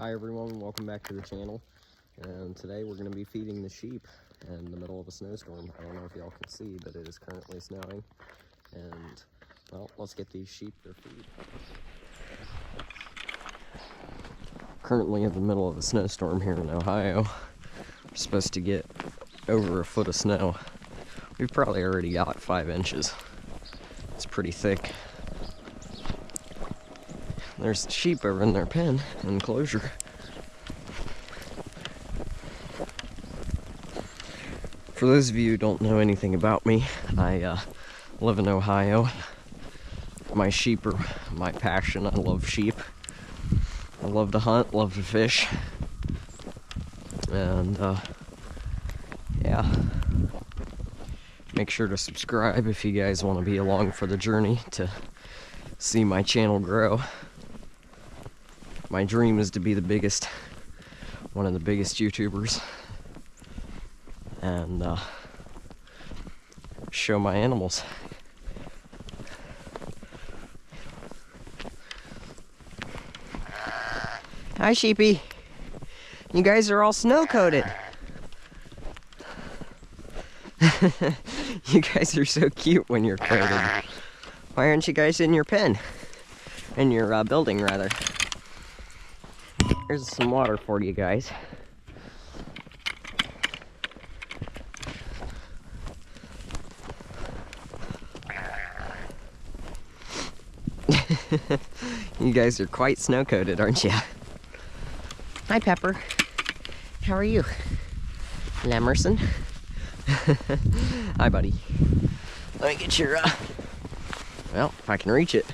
Hi everyone, welcome back to the channel. And today we're going to be feeding the sheep in the middle of a snowstorm. I don't know if y'all can see, but it is currently snowing. And, well, let's get these sheep their feed. Currently in the middle of a snowstorm here in Ohio. We're supposed to get over a foot of snow. We've probably already got 5 inches. It's pretty thick. There's the sheep over in their pen enclosure. For those of you who don't know anything about me, I live in Ohio. My sheep are my passion. I love sheep. I love to hunt, love to fish. And yeah. Make sure to subscribe if you guys want to be along for the journey to see my channel grow. My dream is to be one of the biggest YouTubers, and show my animals. Hi, sheepy. You guys are all snow-coated. You guys are so cute when you're coated. Why aren't you guys in your pen? In your building, rather. Here's some water for you guys. You guys are quite snow-coated, aren't you? Hi, Pepper. How are you? Lamerson. Hi, buddy. Let me get your, well, if I can reach it.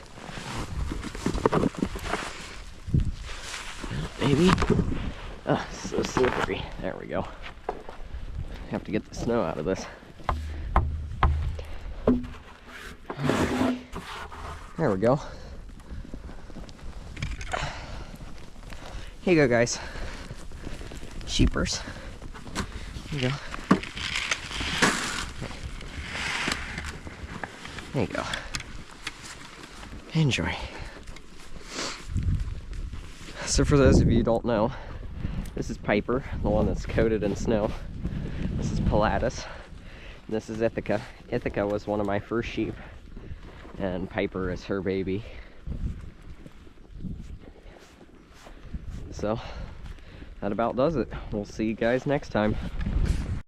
Maybe. Oh, so slippery. There we go. Have to get the snow out of this. There we go. Here you go, guys. Sheepers. Here you go. There you go. Enjoy. So for those of you who don't know, this is Piper, the one that's coated in snow. This is Pilatus. And this is Ithaca. Ithaca was one of my first sheep, and Piper is her baby. So that about does it. We'll see you guys next time.